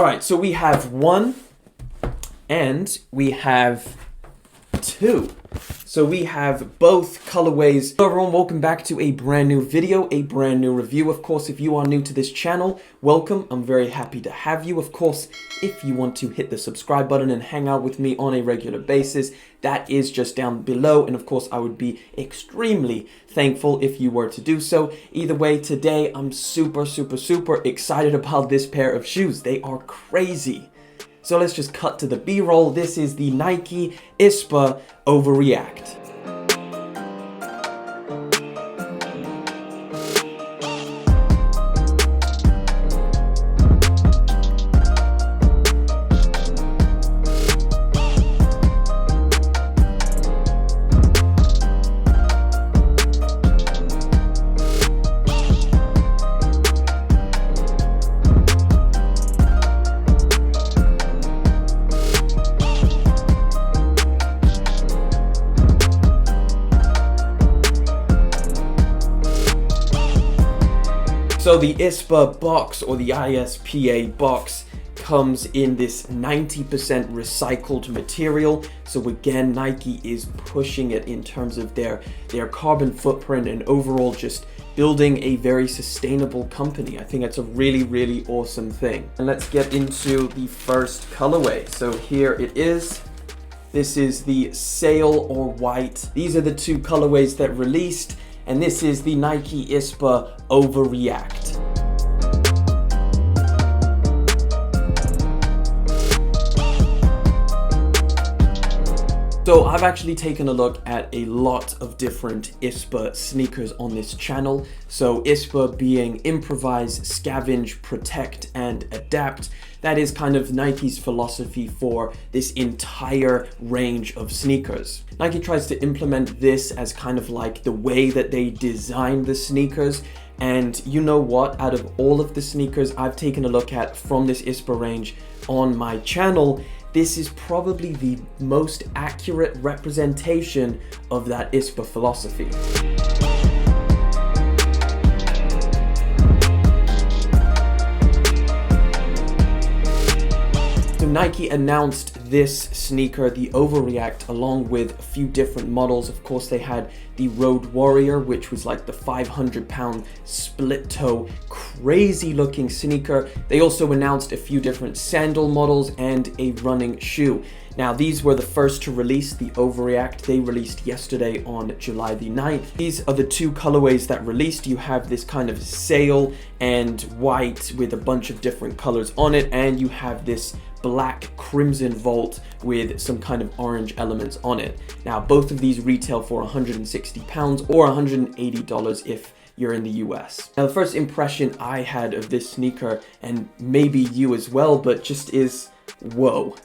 All right, so we have 1 and we have 2. So we have both colorways. Hello everyone, welcome back to a brand new video, a brand new review. Of course, if you are new to this channel, welcome. I'm very happy to have you. Of course, if you want to hit the subscribe button and hang out with me on a regular basis, that is just down below. And of course, I would be extremely thankful if you were to do so. Either way, today I'm super excited about this pair of shoes. They are crazy. So let's just cut to the B-roll. This is the Nike ISPA OverReact. So the ISPA box, or the ISPA box, comes in this 90% recycled material. So again, Nike is pushing it in terms of their carbon footprint and overall just building a very sustainable company. I think that's a really awesome thing. And let's get into the first colorway. So here it is. This is the sail or white. These are the two colorways that released. And this is the Nike ISPA OverReact. So I've actually taken a look at a lot of different ISPA sneakers on this channel. So ISPA being improvise, scavenge, protect, and adapt. That is kind of Nike's philosophy for this entire range of sneakers. Nike tries to implement this as kind of like the way that they design the sneakers. And you know what? Out of all of the sneakers I've taken a look at from this ISPA range on my channel, this is probably the most accurate representation of that ISPA philosophy. So Nike announced this sneaker, the OverReact, along with a few different models. Of course, they had the Road Warrior, which was like the 500-pound split toe, crazy looking sneaker. They also announced a few different sandal models and a running shoe. Now, these were the first to release the OverReact. They released yesterday on July the 9th. These are the two colorways that released. You have this kind of sail and white with a bunch of different colors on it, and you have this black crimson vault with some kind of orange elements on it. Now, both of these retail for £160 or $180 if you're in the US. Now, the first impression I had of this sneaker, and maybe you as well, but just is, whoa.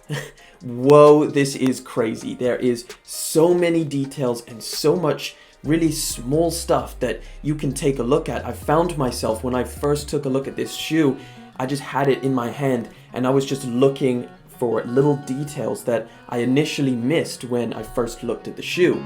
Whoa, this is crazy. There is so many details and so much really small stuff that you can take a look at. I found myself, when I first took a look at this shoe, I just had it in my hand and I was just looking for little details that I initially missed when I first looked at the shoe.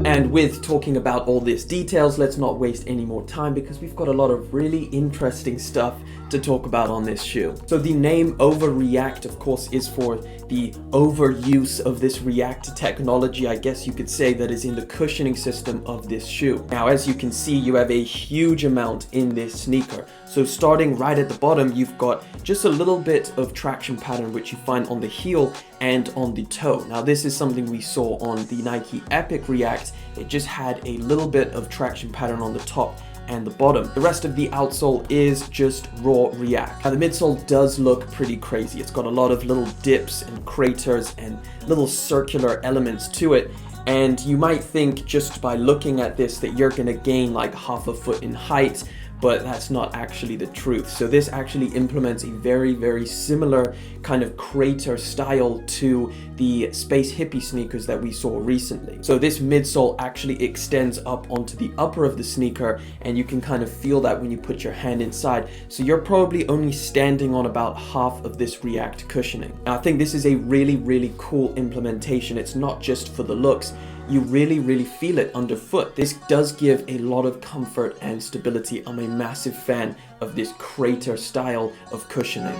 And with talking about all these details, let's not waste any more time because we've got a lot of really interesting stuff to talk about on this shoe. So the name OverReact, of course, is for the overuse of this React technology, I guess you could say, that is in the cushioning system of this shoe. Now, as you can see, you have a huge amount in this sneaker. So starting right at the bottom, you've got just a little bit of traction pattern, which you find on the heel and on the toe. Now, this is something we saw on the Nike Epic React. It just had a little bit of traction pattern on the top and the bottom. The rest of the outsole is just raw React. Now, the midsole does look pretty crazy. It's got a lot of little dips and craters and little circular elements to it. And you might think just by looking at this that you're gonna gain like half a foot in height, but that's not actually the truth. So this actually implements a very similar kind of crater style to the Space Hippie sneakers that we saw recently. So this midsole actually extends up onto the upper of the sneaker, and you can kind of feel that when you put your hand inside. So you're probably only standing on about half of this React cushioning. Now, I think this is a really cool implementation. It's not just for the looks. You really feel it underfoot. This does give a lot of comfort and stability. I'm a massive fan of this crater style of cushioning.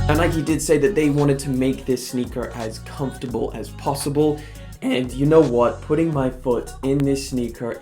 Now, Nike did say that they wanted to make this sneaker as comfortable as possible, and you know what? Putting my foot in this sneaker,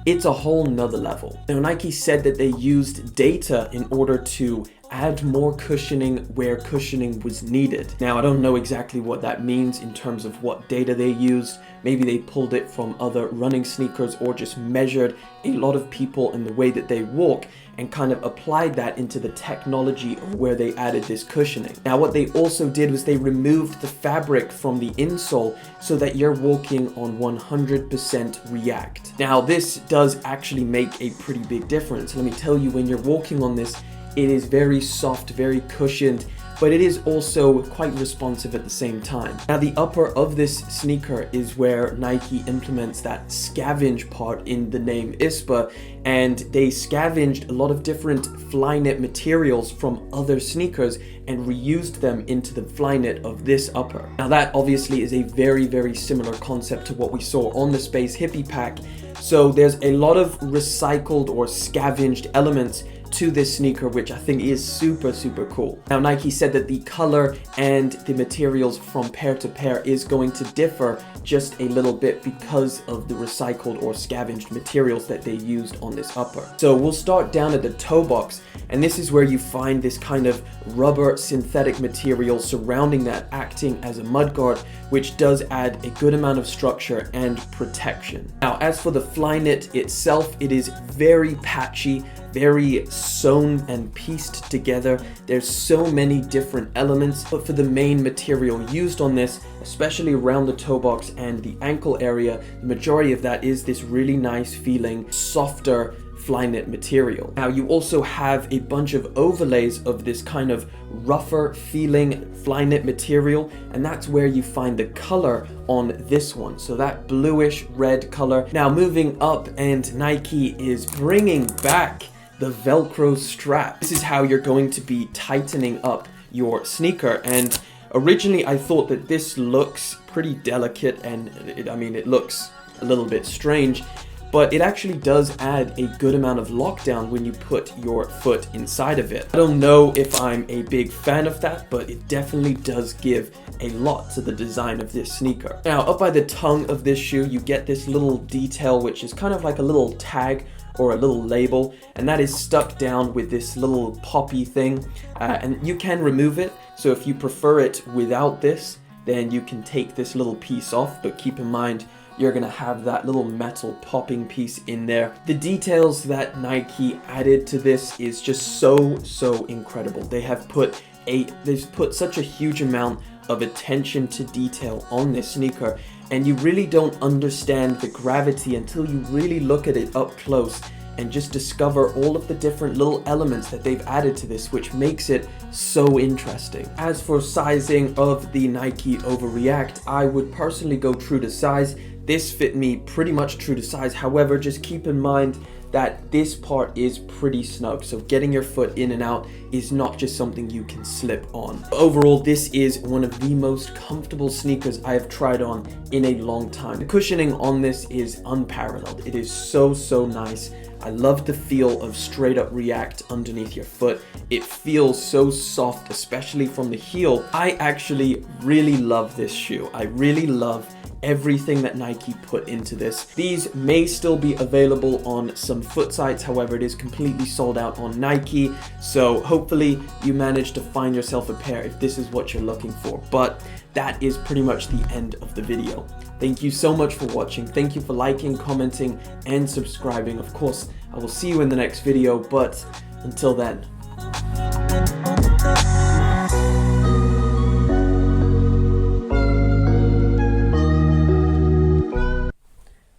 it's a whole nother level. Now, Nike said that they used data in order to add more cushioning where cushioning was needed. Now, I don't know exactly what that means in terms of what data they used. Maybe they pulled it from other running sneakers or just measured a lot of people and the way that they walk and kind of applied that into the technology of where they added this cushioning. Now, what they also did was they removed the fabric from the insole so that you're walking on 100% React. Now, this does actually make a pretty big difference. Let me tell you, when you're walking on this, it is very soft, very cushioned, but it is also quite responsive at the same time. Now, the upper of this sneaker is where Nike implements that scavenge part in the name ISPA, and they scavenged a lot of different Flyknit materials from other sneakers and reused them into the Flyknit of this upper. Now, that obviously is a very similar concept to what we saw on the Space Hippie pack. So there's a lot of recycled or scavenged elements to this sneaker, which I think is super cool. Now, Nike said that the color and the materials from pair to pair is going to differ just a little bit because of the recycled or scavenged materials that they used on this upper. So we'll start down at the toe box, and this is where you find this kind of rubber synthetic material surrounding that, acting as a mudguard, which does add a good amount of structure and protection. Now, as for the Flyknit itself, it is very patchy, very sewn and pieced together. There's so many different elements, but for the main material used on this, especially around the toe box and the ankle area, the majority of that is this really nice feeling, softer Flyknit material. Now, you also have a bunch of overlays of this kind of rougher feeling Flyknit material, and that's where you find the color on this one. So that bluish red color. Now, moving up, and Nike is bringing back the Velcro strap. This is how you're going to be tightening up your sneaker, and originally I thought that this looks pretty delicate, and it looks a little bit strange, but it actually does add a good amount of lockdown when you put your foot inside of it. I don't know if I'm a big fan of that, but it definitely does give a lot to the design of this sneaker. Now, up by the tongue of this shoe, you get this little detail, which is kind of like a little tag or a little label, and that is stuck down with this little poppy thing, and you can remove it. So if you prefer it without this, then you can take this little piece off, but keep in mind you're gonna have that little metal popping piece in there. The details that Nike added to this is just so incredible. They've put such a huge amount of attention to detail on this sneaker, and you really don't understand the gravity until you really look at it up close and just discover all of the different little elements that they've added to this, which makes it so interesting. As for sizing of the Nike OverReact, I would personally go true to size. This fit me pretty much true to size. However, just keep in mind that this part is pretty snug, so getting your foot in and out is not just something you can slip on. Overall, this is one of the most comfortable sneakers I have tried on in a long time. The cushioning on this is unparalleled. It is so nice. I love the feel of straight up React underneath your foot. It feels so soft, especially from the heel. I actually really love this shoe. I really love everything that Nike put into this. These may still be available on some foot sites, however, it is completely sold out on Nike, so hopefully you manage to find yourself a pair if this is what you're looking for. But that is pretty much the end of the video. Thank you so much for watching. Thank you for liking, commenting, and subscribing. Of course, I will see you in the next video, but until then.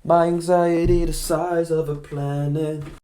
My anxiety the size of a planet.